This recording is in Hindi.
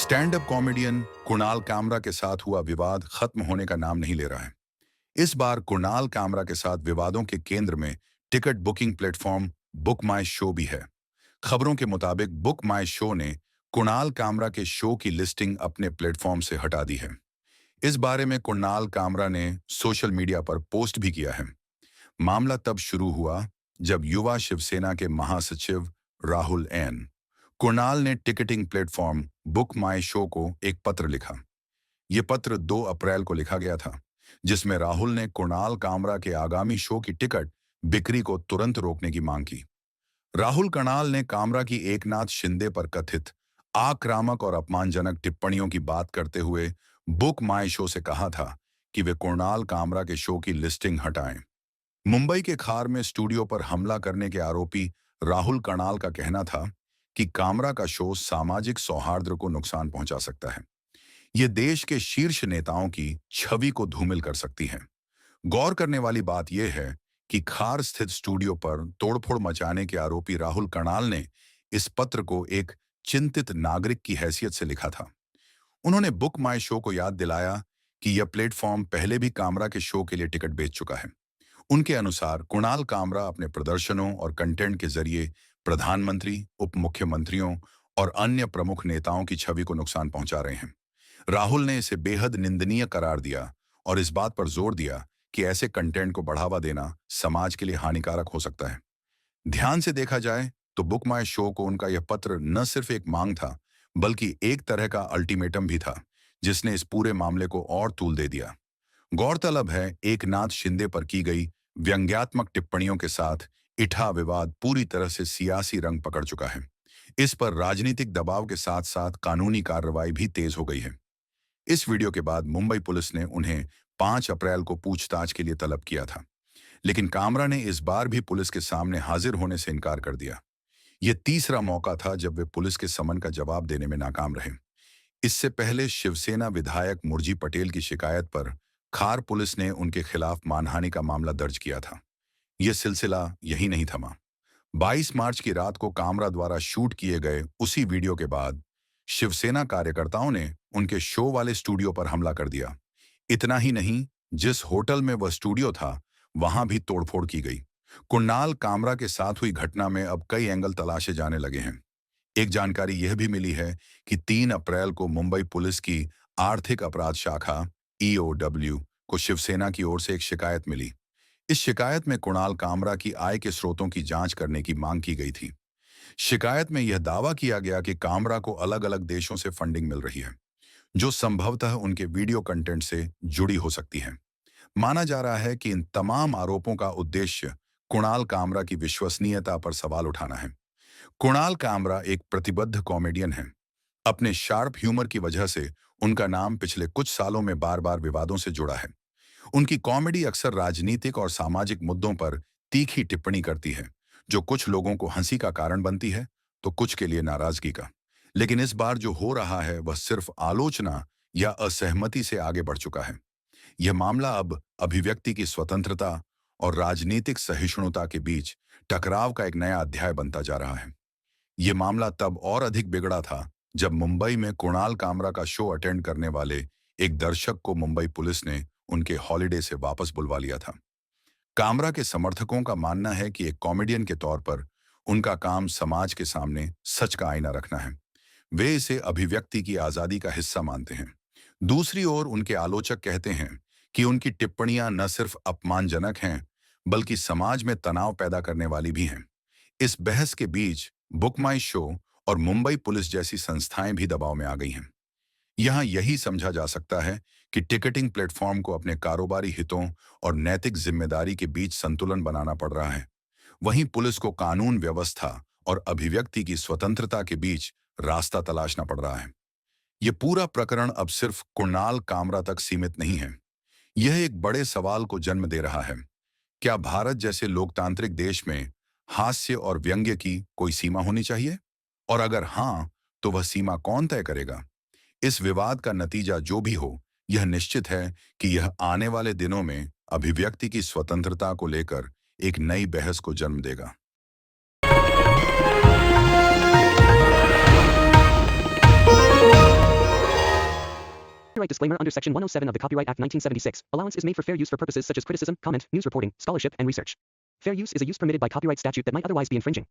Stand up comedian Kunal Kamra के साथ हुआ विवाद खत्म होने का नाम नहीं ले रहा है। इस बार कुणाल कामरा के साथ विवादों के केंद्र में टिकट बुकिंग प्लेटफॉर्म बुक माई शो भी है। खबरों के मुताबिक बुक माई शो ने कुणाल कामरा के शो की लिस्टिंग अपने प्लेटफॉर्म से हटा दी है। इस बारे में कुणाल कामरा ने सोशल मीडिया पर पोस्ट भी किया है। मामला तब शुरू हुआ जब युवा शिवसेना के महासचिव राहुल एन कुणाल ने टिकटिंग प्लेटफॉर्म बुक माई शो को एक पत्र लिखा। ये पत्र 2 अप्रैल को लिखा गया था, जिसमें राहुल ने कुणाल कामरा के आगामी शो की टिकट बिक्री को तुरंत रोकने की मांग की। राहुल कुणाल ने कामरा की एकनाथ शिंदे पर कथित आक्रामक और अपमानजनक टिप्पणियों की बात करते हुए बुक माई शो से कहा था कि वे कुणाल कामरा के शो की लिस्टिंग हटाएं। मुंबई के खार में स्टूडियो पर हमला करने के आरोपी राहुल कुणाल का कहना था कि कामरा का शो सामाजिक सौहार्द को नुकसान पहुंचा सकता है। ये देश के शीर्ष नेताओं की छवि को धूमिल कर सकती है। गौर करने वाली बात यह है कि खार स्थित स्टूडियो पर तोड़फोड़ मचाने के आरोपी राहुल कुणाल ने इस पत्र को एक चिंतित नागरिक की हैसियत से लिखा था। उन्होंने बुक माई शो को याद दिलाया कि यह प्लेटफॉर्म पहले भी कामरा के शो के लिए टिकट बेच चुका है। उनके अनुसार कुणाल कामरा अपने प्रदर्शनों और कंटेंट के जरिए प्रधानमंत्री, उप मुख्यमंत्रियों और अन्य प्रमुख नेताओं की छवि को नुकसान पहुंचा रहे हैं। राहुल ने इसे बेहद निंदनीय करार दिया और इस बात पर जोर दिया कि ऐसे कंटेंट को बढ़ावा देना समाज के लिए हानिकारक हो सकता है। ध्यान से देखा जाए तो बुक माई शो को उनका यह पत्र न सिर्फ एक मांग था, बल्कि एक तरह का अल्टीमेटम भी था, जिसने इस पूरे मामले को और तूल दे दिया। गौरतलब है, एकनाथ शिंदे पर की गई व्यंग्यात्मक टिप्पणियों के साथ इठा विवाद पूरी तरह से सियासी रंग पकड़ चुका है। इस पर राजनीतिक दबाव के साथ साथ कानूनी कार्रवाई भी तेज हो गई है। इस वीडियो के बाद मुंबई पुलिस ने उन्हें 5 अप्रैल को पूछताछ के लिए तलब किया था, लेकिन कामरा ने इस बार भी पुलिस के सामने हाजिर होने से इनकार कर दिया। यह तीसरा मौका था जब वे पुलिस के समन का जवाब देने में नाकाम रहे। इससे पहले शिवसेना विधायक मुरजी पटेल की शिकायत पर खार पुलिस ने उनके खिलाफ मानहानि का मामला दर्ज किया था। यह सिलसिला यही नहीं थमा। 22 मार्च की रात को कामरा द्वारा शूट किए गए उसी वीडियो के बाद शिवसेना कार्यकर्ताओं ने उनके शो वाले स्टूडियो पर हमला कर दिया। इतना ही नहीं, जिस होटल में वह स्टूडियो था, वहां भी तोड़फोड़ की गई। कुणाल कामरा के साथ हुई घटना में अब कई एंगल तलाशे जाने लगे हैं। एक जानकारी यह भी मिली है कि 3 अप्रैल को मुंबई पुलिस की आर्थिक अपराध शाखा ईओडब्ल्यू को शिवसेना की ओर से एक शिकायत मिली। इस शिकायत में कुणाल कामरा की आय के स्रोतों की जांच करने की मांग की गई थी। शिकायत में यह दावा किया गया कि कामरा को अलग अलग देशों से फंडिंग मिल रही है, जो संभवतः उनके वीडियो कंटेंट से जुड़ी हो सकती है। माना जा रहा है कि इन तमाम आरोपों का उद्देश्य कुणाल कामरा की विश्वसनीयता पर सवाल उठाना है। कुणाल कामरा एक प्रतिबद्ध कॉमेडियन है। अपने शार्प ह्यूमर की वजह से उनका नाम पिछले कुछ सालों में बार बार विवादों से जुड़ा है। उनकी कॉमेडी अक्सर राजनीतिक और सामाजिक मुद्दों पर तीखी टिप्पणी करती है, जो कुछ लोगों को हंसी का कारण बनती है तो कुछ के लिए नाराजगी का। लेकिन इस बार जो हो रहा है वह सिर्फ आलोचना या असहमति से आगे बढ़ चुका है। यह मामला अब अभिव्यक्ति की स्वतंत्रता और राजनीतिक सहिष्णुता के बीच टकराव का एक नया अध्याय बनता जा रहा है। यह मामला तब और अधिक बिगड़ा था जब मुंबई में कुणाल कामरा का शो अटेंड करने वाले एक दर्शक को मुंबई पुलिस ने उनके हॉलिडे से वापस बुलवा लिया था। कामरा के समर्थकों का मानना है कि एक कॉमेडियन के तौर पर उनका काम समाज के सामने सच का आईना रखना है। वे इसे अभिव्यक्ति की आजादी का हिस्सा मानते हैं। दूसरी ओर उनके आलोचक कहते हैं कि उनकी टिप्पणियां न सिर्फ अपमानजनक हैं, बल्कि समाज में तनाव पैदा करने वाली भी हैं। इस बहस के बीच बुक माई शो और मुंबई पुलिस जैसी संस्थाएं भी दबाव में आ गई हैं। यहां यही समझा जा सकता है कि टिकटिंग प्लेटफॉर्म को अपने कारोबारी हितों और नैतिक जिम्मेदारी के बीच संतुलन बनाना पड़ रहा है। वहीं पुलिस को कानून व्यवस्था और अभिव्यक्ति की स्वतंत्रता के बीच रास्ता तलाशना पड़ रहा है। यह पूरा प्रकरण अब सिर्फ कुणाल कामरा तक सीमित नहीं है। यह एक बड़े सवाल को जन्म दे रहा है। क्या भारत जैसे लोकतांत्रिक देश में हास्य और व्यंग्य की कोई सीमा होनी चाहिए? और अगर हां, तो वह सीमा कौन तय करेगा? इस विवाद का नतीजा जो भी हो, यह निश्चित है कि यह आने वाले दिनों में अभिव्यक्ति की स्वतंत्रता को लेकर एक नई बहस को जन्म देगा। Copyright disclaimer under Section 107 of the Copyright Act 1976. Allowance is made for fair use for purposes such as criticism, comment, news reporting, scholarship, and research. Fair use is a use permitted by copyright statute that might otherwise be infringing.